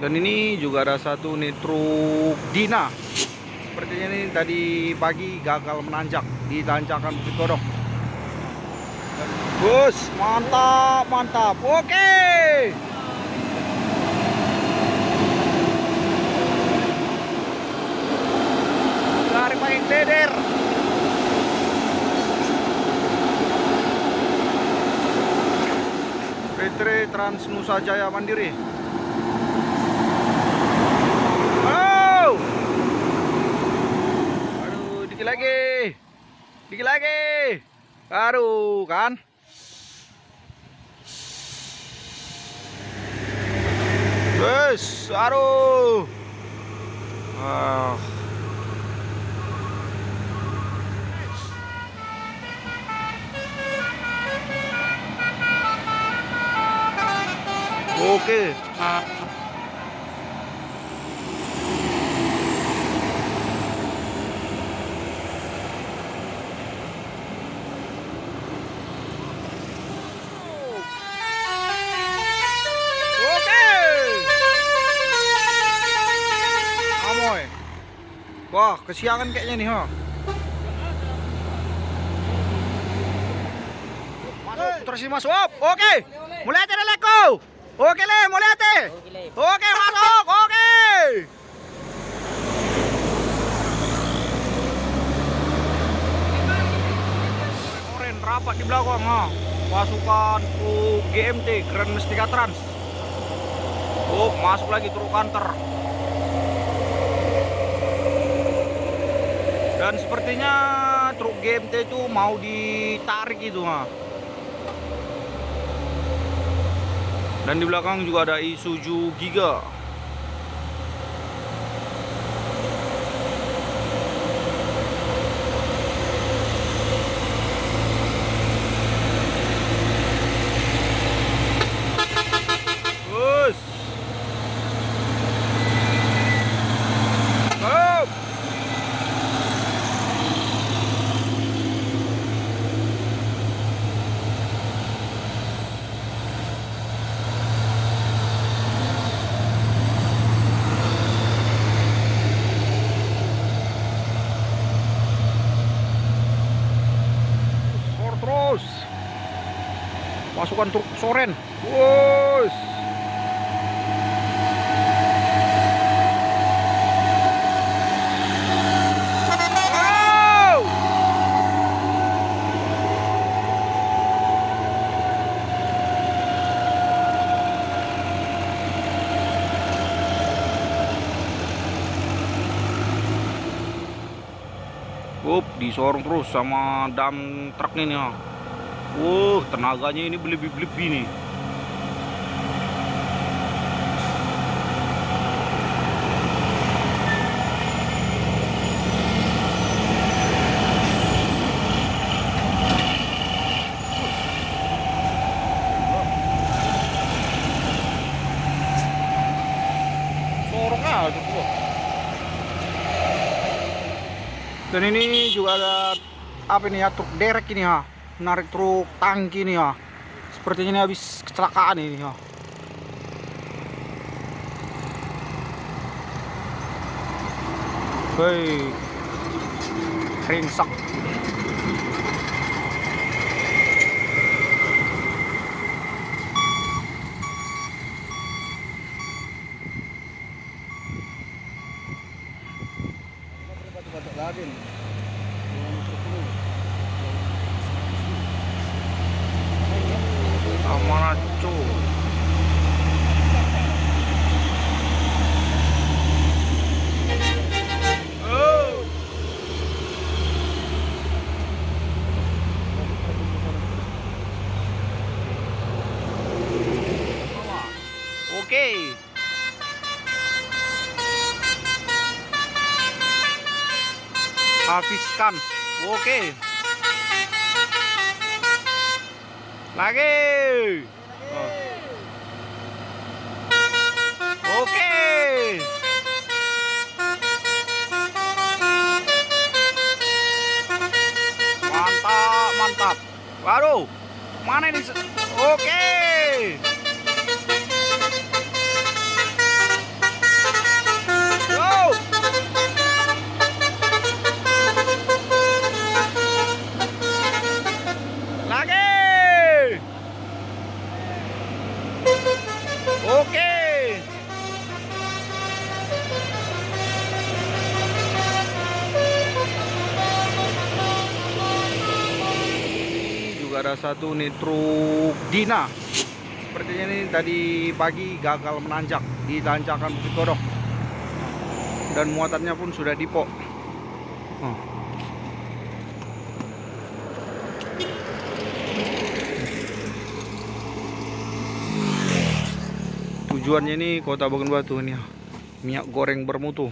Dan ini juga ada satu nih truk Dina. Sepertinya ini tadi pagi gagal menanjak di tanjakan Bukit Godong. Bus, mantap, mantap. Oke. Lari pakai gleder. PT Trans Nusa Jaya Mandiri. Oh. Aduh, dikit lagi. Dikit lagi. Aduh, kan. Bus, aduh. Oke. Amoy. Wah, kesiangan kayaknya nih, ha. Masuk, putar sini masuk. Oke. Mulai aja leko. Oke, Le, mulai aja. Oke, masuk. Oke. Oren rapat di belakang, ha. Pasukan truk GMT Grand Mestika Trans. Oh, masuk lagi truk kantor. Dan sepertinya truk GMT itu mau ditarik itu, ha. Dan di belakang juga ada Isuzu Giga. Bus. Stop. Terus pasukan truk Soren. Wus. Wow. Disorong terus sama dam truk ini, ya. Tenaganya ini berlebih-lebih nih. Sorong aja tuh. Dan ini juga ada apa ini ya, truk derek ini, ya. Menarik truk tangki nih, ya. Sepertinya ini habis kecelakaan ini, ya. Hei, ringsek. Amanah cuy. Oke. Habiskan. Oke. Lagi. Oke. Mantap, mantap. Waduh. Mana ini? Oke. ada satu nih truk Dina. Sepertinya ini tadi pagi gagal menanjak di tanjakan Bukit Kodok. Dan muatannya pun sudah dipok. Tujuannya ini Kota Bagan Batu ini, minyak goreng bermutu.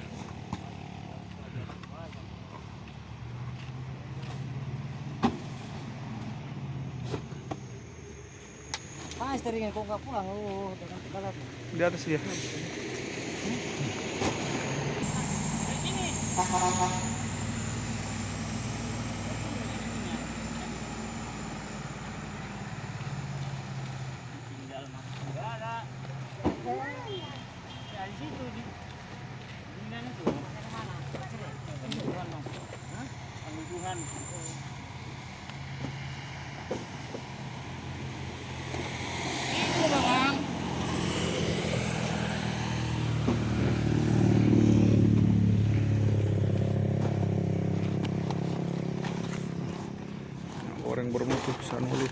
Istrinya kok nggak pulang, dengan tegalan Di atas dia. Goreng bermutu Sanuli.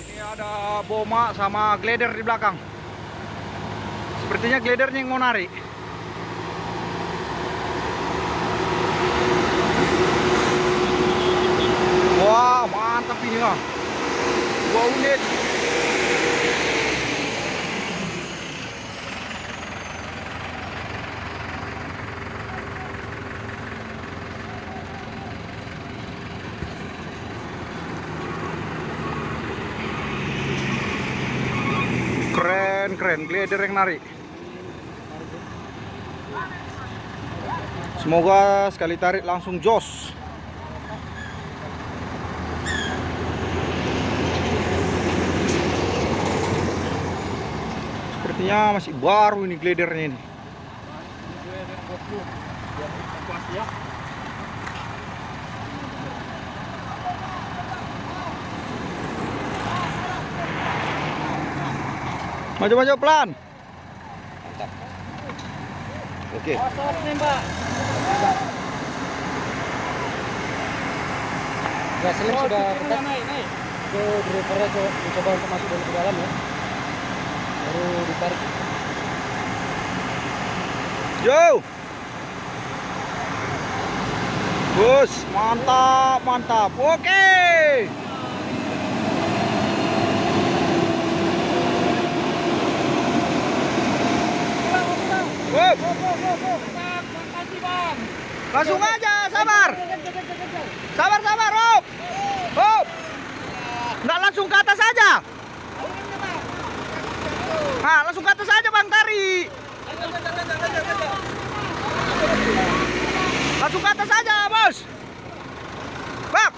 Ini ada Boma sama glider di belakang. Sepertinya glidernya yang mau narik. Wah, mantap ini mah. 2 unit. Keren glider yang narik. Semoga sekali tarik langsung jos. Sepertinya masih baru ini glidernya ini. Maju-maju pelan. Mantap. Oke. kosong nih Mbak. Ya selim sudah dekat. Naik. Itu drivernya coba untuk masuk dulu ke dalam ya. Baru ditarik. Yo. Bus, mantap. Oke. Wup. Makasih Bang. Langsung aja, sabar, Rob. Nggak langsung ke atas aja. Nah, langsung ke atas aja Bang, tarik. Langsung ke atas aja, Bos. Bang.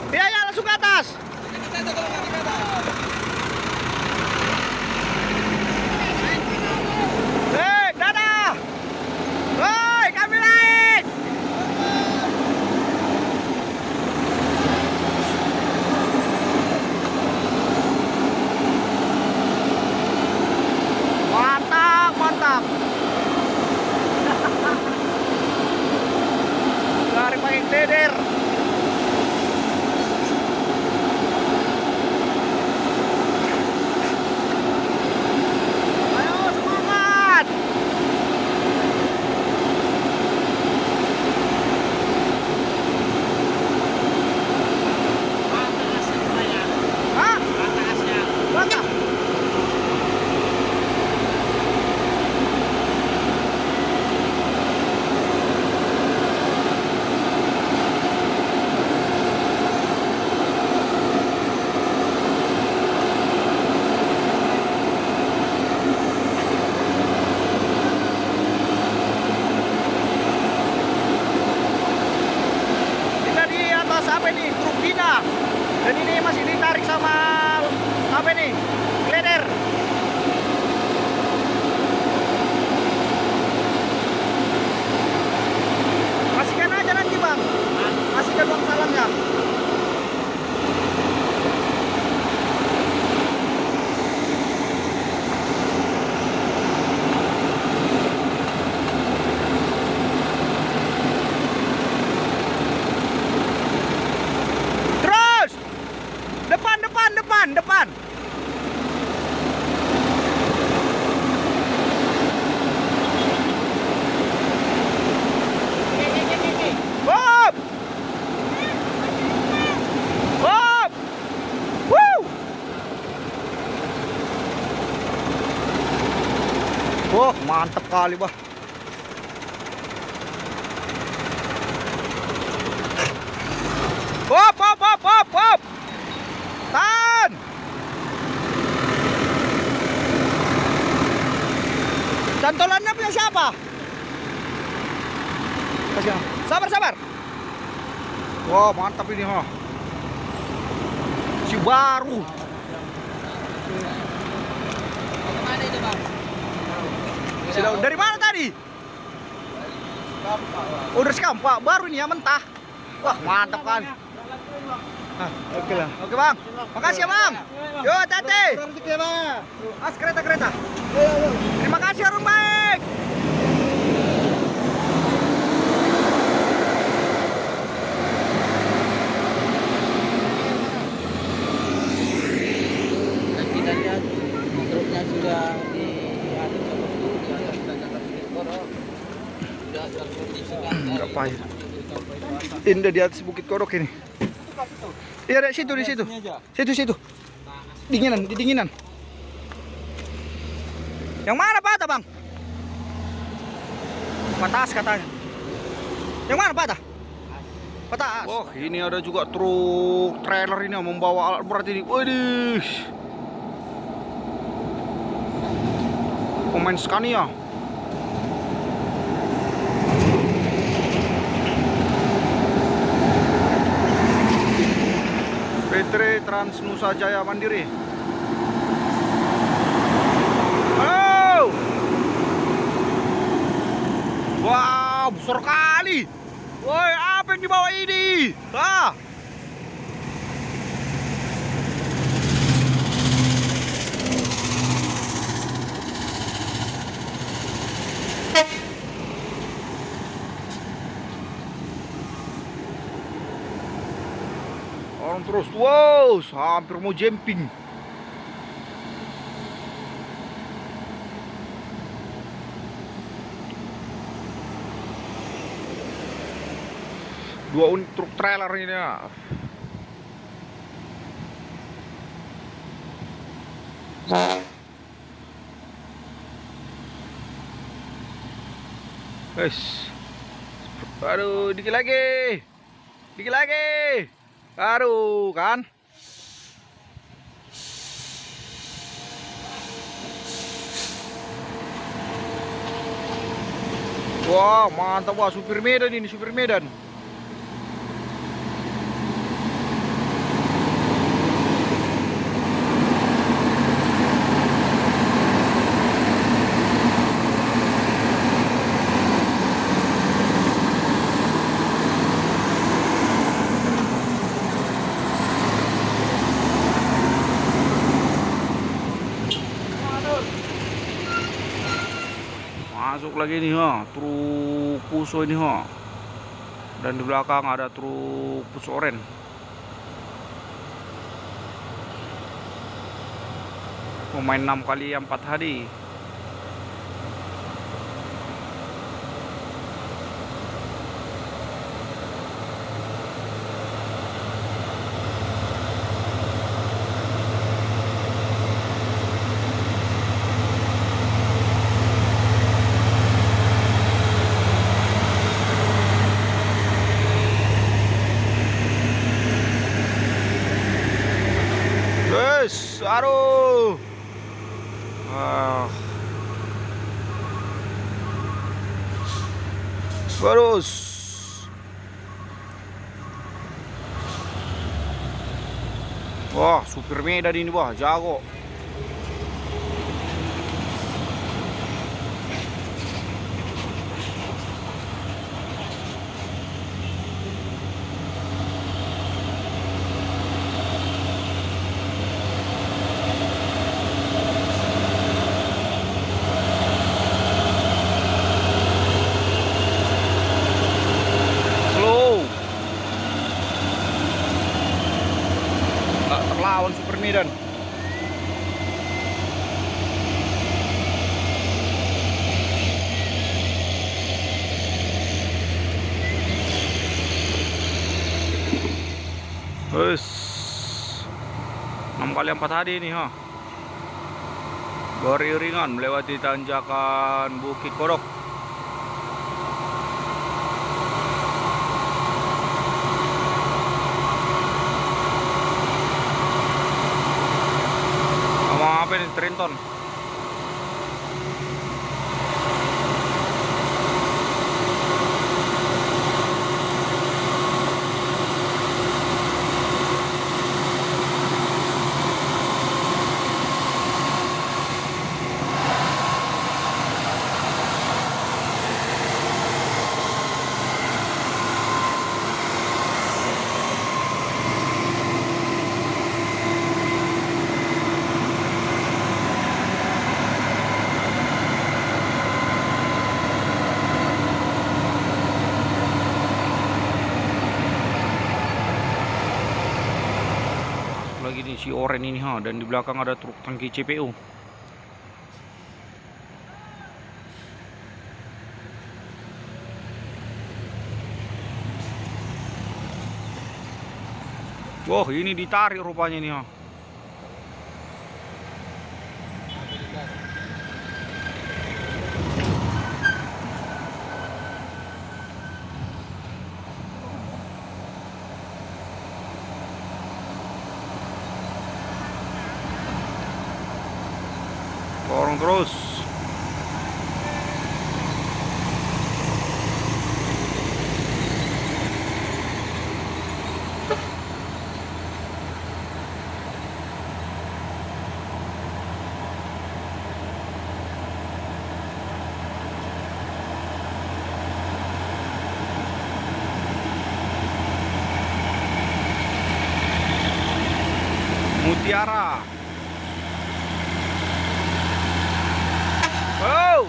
Iya, langsung ke atas. Dadah. Woi, kami naik. Mantap. Lari pakai glider. Ayo semangat. Hah? Berapa? Kita di atas apa nih? Truk Dina. Dan ini masih ditarik sama apa nih? Glider. Kasihkan aja nanti Bang. Kasihkan Bang salamnya. mantap kali, bah. Hop, hop, hop, hop, hop. Tahan. Cantolannya punya siapa? Sabar, sabar. Wah, mantap ini, ha. Si baru. Kemana itu, Bang? Dari mana tadi? Oh, dari Sekampak. Baru ini ya, mentah. Wah, mantap kan. Oke lah. Oke, Bang. Makasih ya, Bang. Yo, hati-hati. As kereta-kereta. Terima kasih, Arun baik. Kita lihat truknya sudah di atas sudah terkondisikan. Ngapain? Indah di atas Bukit Kodok ini. Iya, di situ, di situ. Situ. Dinginan, di dinginan. Yang mana patah, Bang? Patah katanya. Yang mana patah? Patah. Oh, ini ada juga truk trailer ini yang membawa alat berat ini. Waduh. Pemain Scania. PT Trans Nusa Jaya Mandiri. Oh! Wow, besar kali. Woi, apa yang dibawa ini? Ah. Orang terus, wow, hampir mau jumping. Dua unit truk trailer ini ya. Guys, aduh, dikit lagi. Aduh, kan? Wah, mantap, wah, supir Medan ini, supir Medan. Masuk lagi nih, ha, truk Puso ini, ha. Dan di belakang ada truk Puso oren. Pemain 6x4 HD. Aduh. Terus. Wah, supir Medan ini, wah, jago. Terlawan Super Medan. Wes 6x4 HD ini, ha. beriringan melewati tanjakan Bukit Kodok. Sama apa ini Trinton? Lagi nih si oren ini dan di belakang ada truk tangki CPO. Wah, ini ditarik rupanya nih Dorong terus. Mutiara. Oh.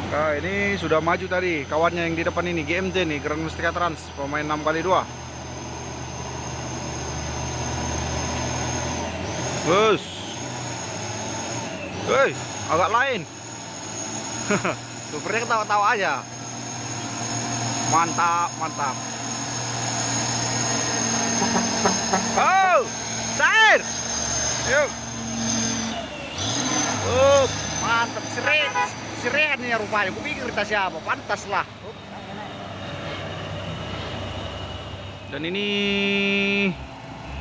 Nah, ini sudah maju tadi kawannya yang di depan ini, GMT nih, Grand Mustika Trans, pemain 6x2. Bus. Hei, agak lain. Supernya ketawa-tawa aja. Mantap, mantap. Oh, cair. Yuk. Oh, mantap, seren nih rupanya. Gue pikir kita siapa, pantas lah. Dan ini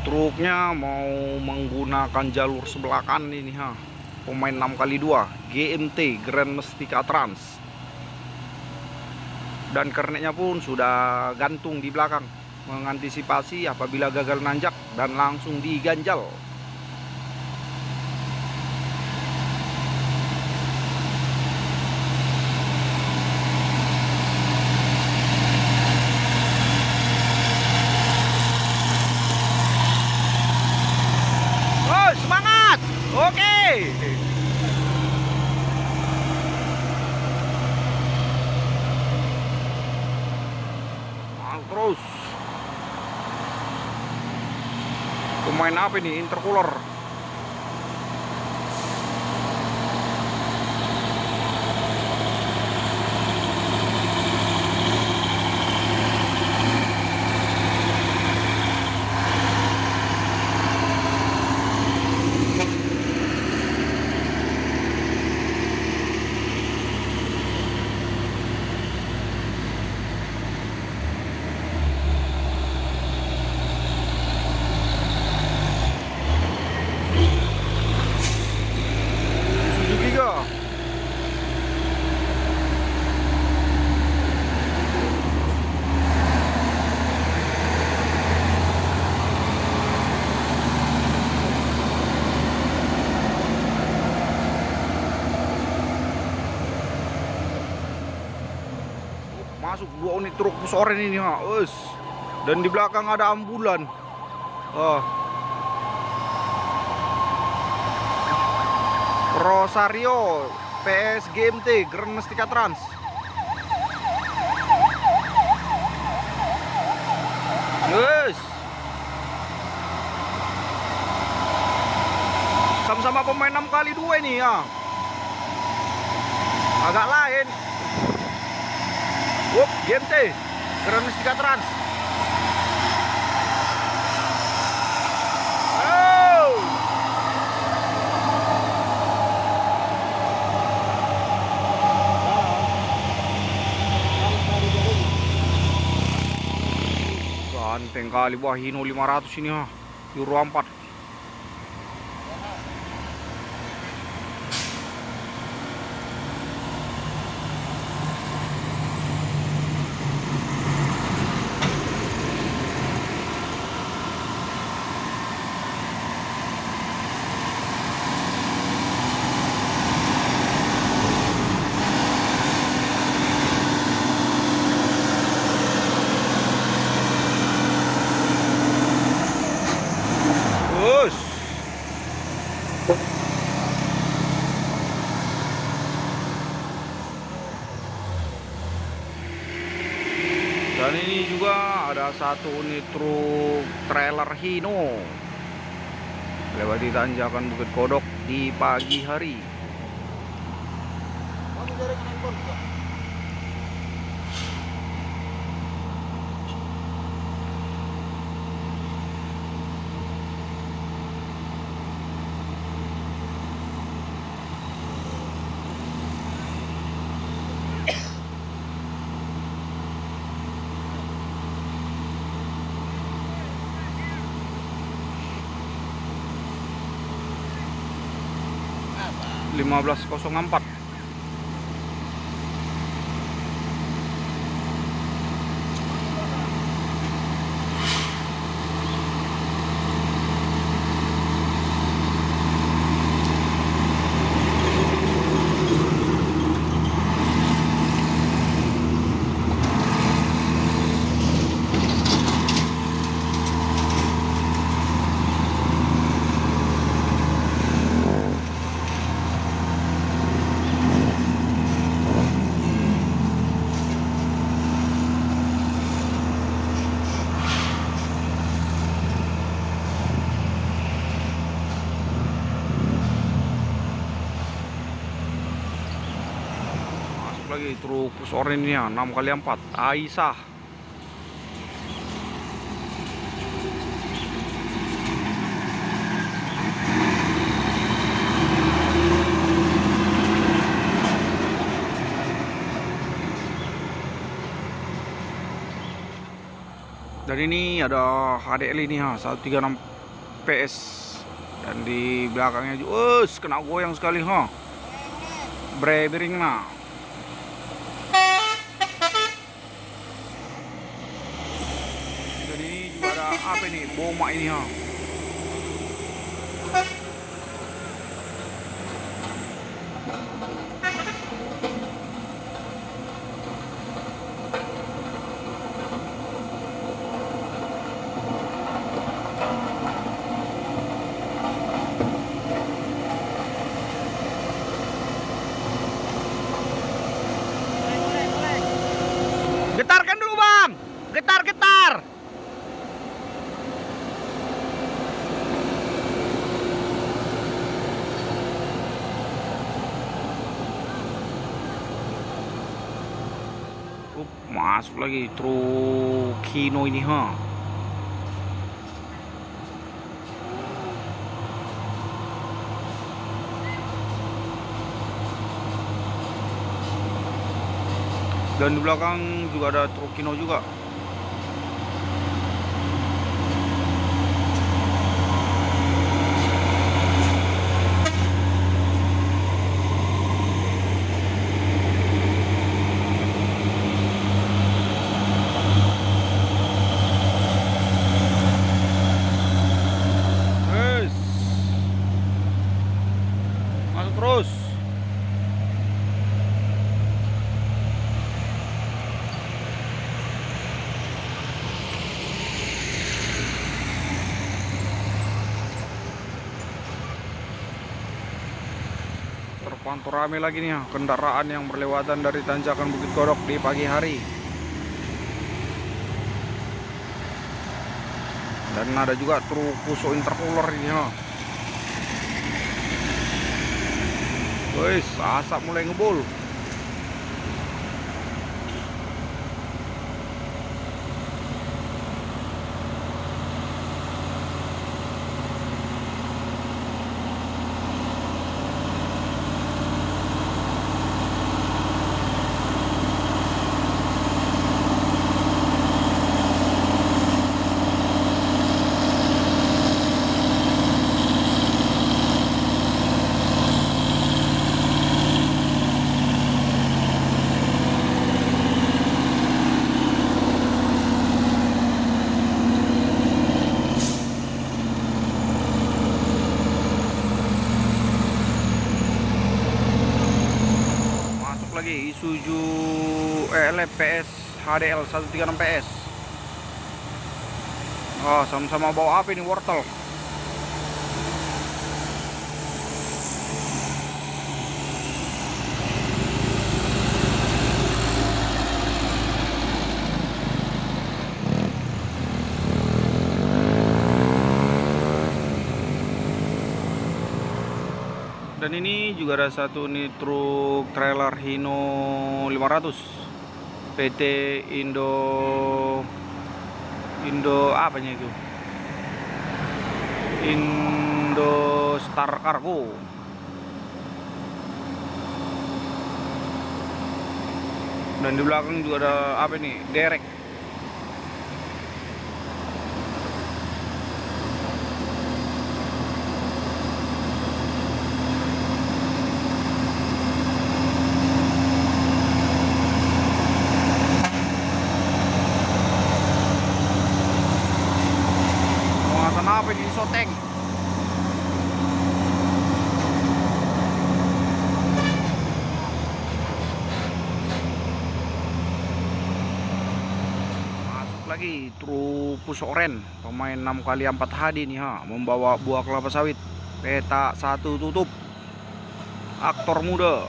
truknya mau menggunakan jalur sebelah kanan ini pemain 6x2 GMT Grand Mustika Trans. Dan kernetnya pun sudah gantung di belakang, mengantisipasi apabila gagal nanjak dan langsung diganjal. Oh, semangat. Oke. Terus pemain apa ini, intercooler. Masuk 2 unit truk bus oren ini dan di belakang ada ambulan. Rosario PS GMT Grand Mustika Trans. Sama-sama pemain 6x2 ini agak lain. GMT Grand Mustika Trans. Enteng kali buah Hino 500 ini ha. Euro 4. Bus. Dan ini juga ada satu unit truk trailer Hino lewati tanjakan Bukit Kodok di pagi hari. 1504. Lagi truk sore ini ya 6x4 Aisyah. Dan ini ada HDL ini ha 136 PS dan di belakangnya juga kena goyang sekali ha. Bearing nah. Jadi juga ada apa ini? Boma ini ha. Getarkan dulu bang, getar. Masuk lagi truk Hino ini ha. Dan di belakang juga ada truk Hino juga. Masuk terus. Terpantau rame lagi nih ya kendaraan yang berlewatan dari tanjakan Bukit Kodok di pagi hari. Dan ada juga truk Fuso intercooler ini ya. Wes, asap mulai ngebul. lagi Isuzu ELF PS HDL 136 PS. Oh, sama-sama bawa apa ini, wortel. Dan ini juga ada satu nih truk trailer Hino 500 PT Indo apanya itu, Indo Star Cargo. Dan di belakang juga ada apa nih, derek. Apa ini, soteng. Masuk lagi truk Pusoren pemain 6x4 HD nih membawa buah kelapa sawit peta 1 tutup, aktor muda.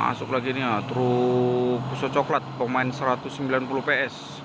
Masuk lagi nih truk Puso Coklat pemain 190 PS.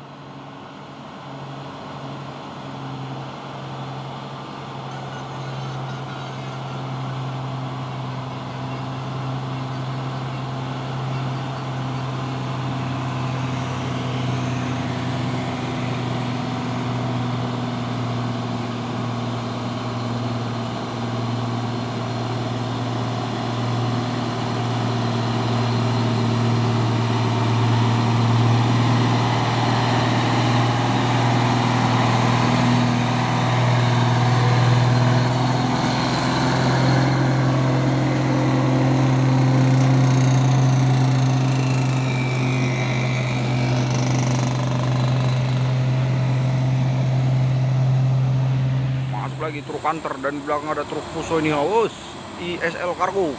Lagi truk kantor dan di belakang ada truk Puso ini, haus ISL Kargo.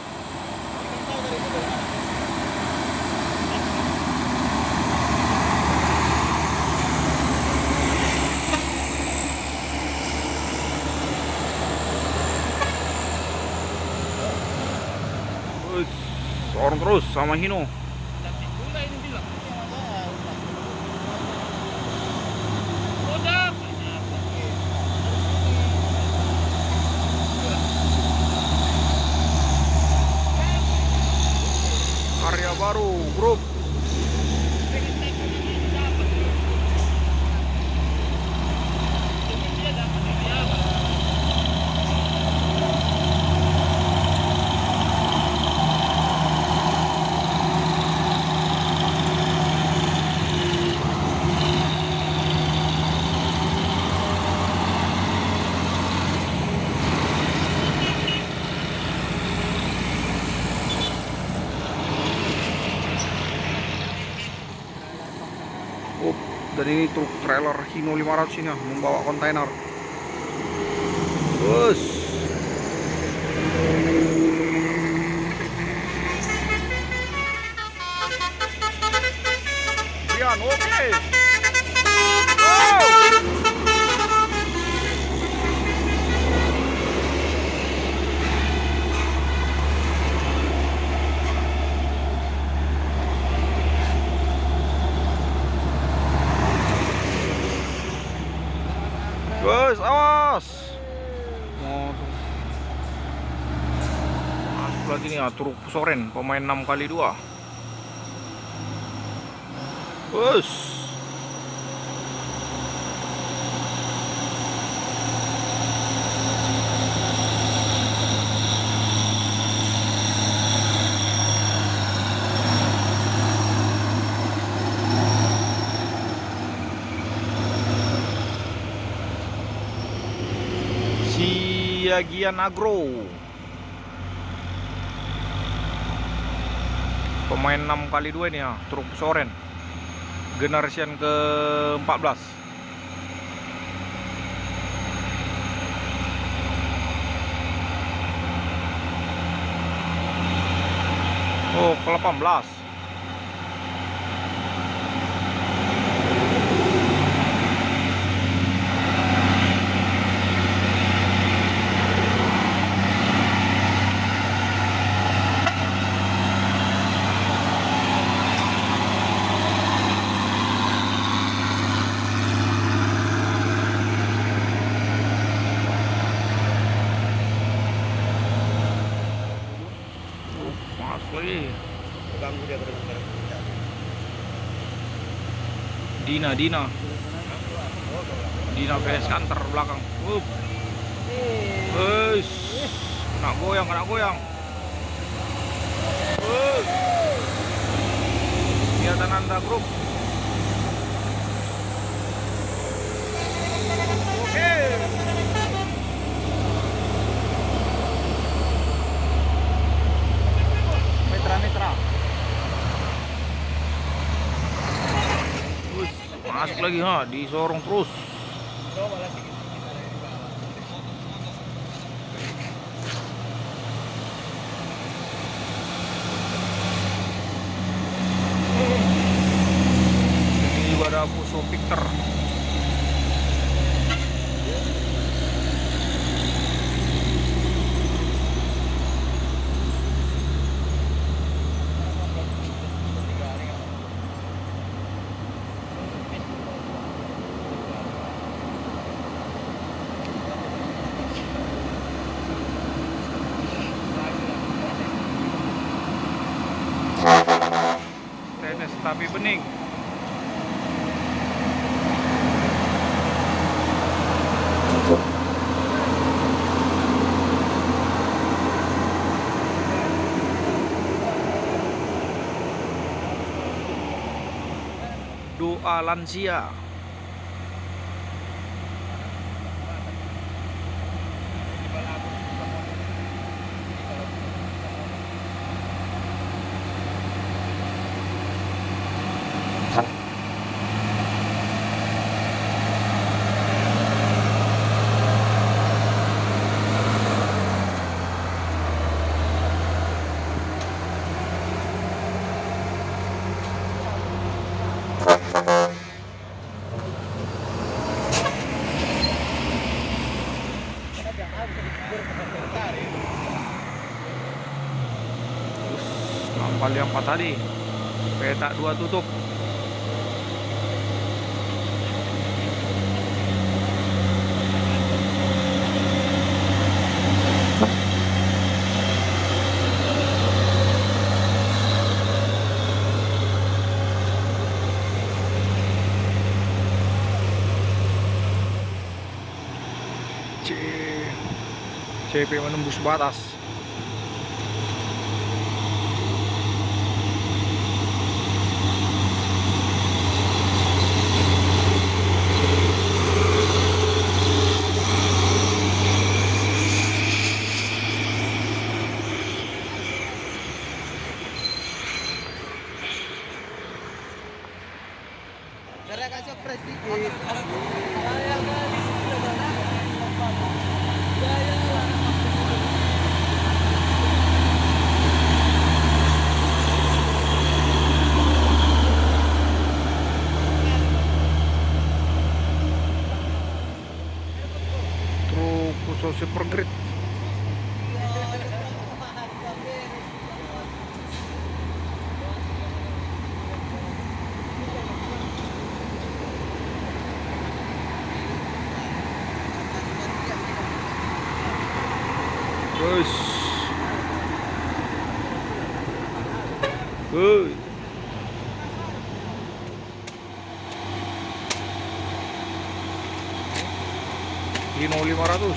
Orang terus sama Hino. Karya baru grup. Dan ini truk trailer Hino 500 ini membawa kontainer. Bus. Rian, oke. Guys, awas. Masuk lagi nih truk Pusoren pemain 6x2. Bus. Giagian Agro. Pemain 6x2 ini ya, truk Soren generation ke-14. Oh, ke-18. Asli. Ganggu dia benar-benar. Dina PS Kanter belakang. Wes. Kena goyang. Kelihatan Anda grup. Oke. Mitra. Masuk lagi disorong terus. Ini juga ada Fuso Victor. Stainless tapi bening. Doa lansia. Kapal yang 4 tadi, petak 2 tutup. CP menembus batas. Cara kasih press dikit. Truk Fuso Super Grid. Terus. Hino 500.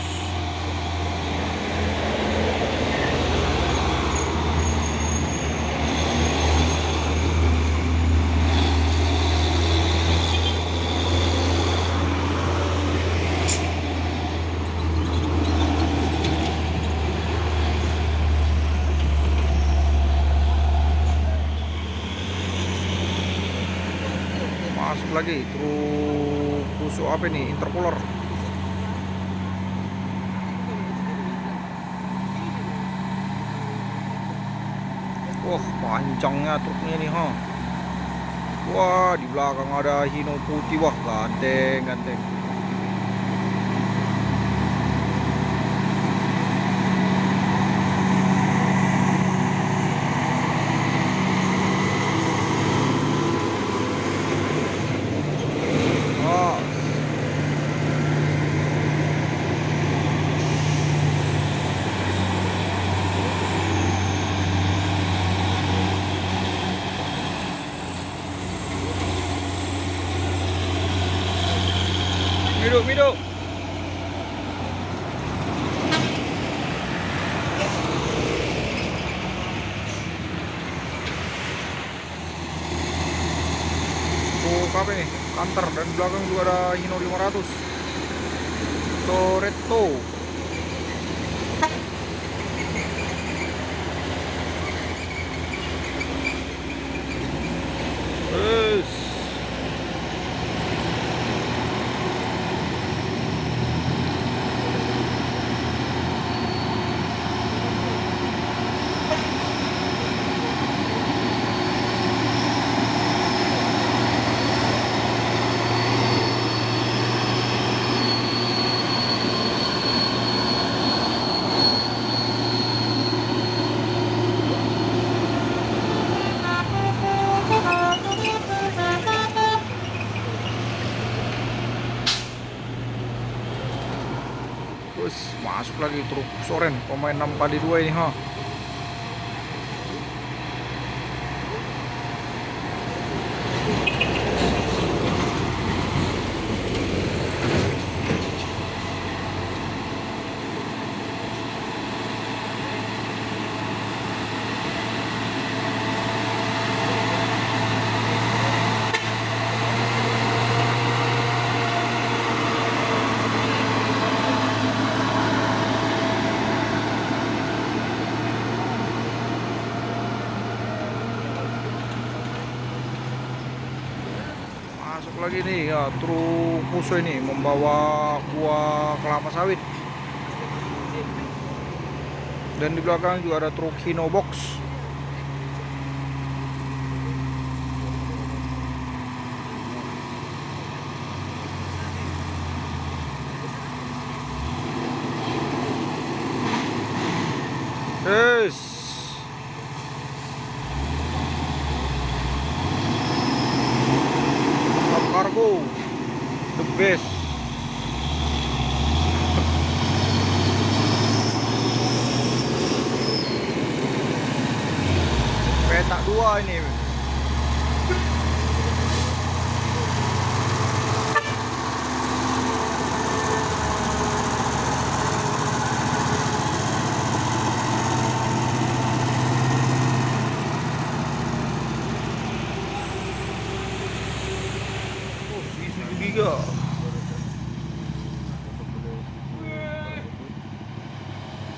masuk lagi truk tusuk apa ini, intercooler. Wah, panjangnya truknya nih, ha. Wah, di belakang ada Hino putih, wah ganteng. Oh. Miduk. Truk apa ini? Canter, dan belakang juga ada Hino 500 Toretto. Yes. Terus masuk lagi truk Soren pemain 6x2 ini, ha. Masuk lagi nih ya, truk musuh ini membawa buah kelapa sawit. Dan di belakang juga ada truk Hino box. Yes. Cargo, the best. Petak 2 ini. Giga.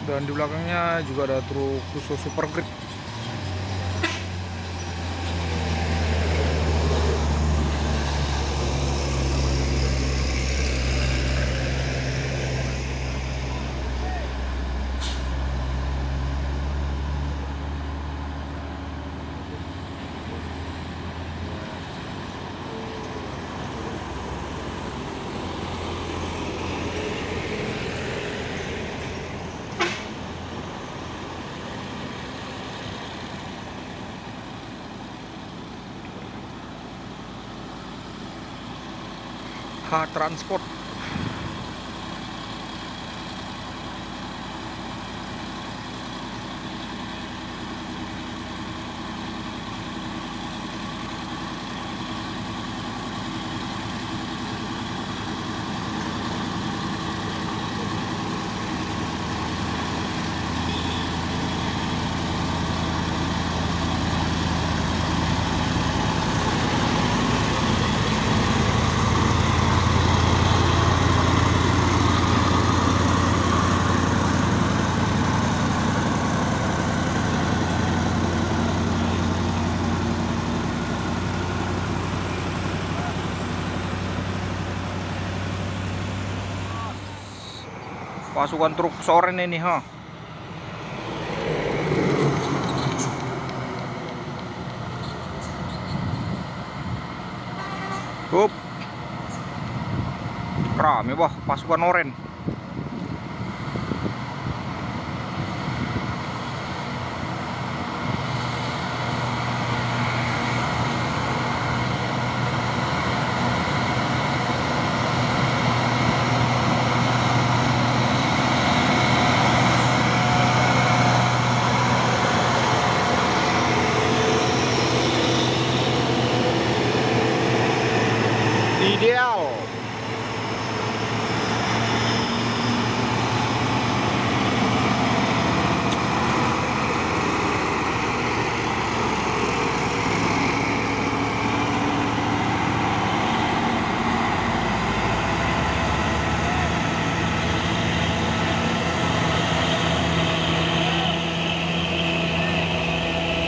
Dan di belakangnya juga ada truk khusus super grip. H Transport. pasukan truk Soren ini, ha. Hup. Rame, wah, pasukan oren.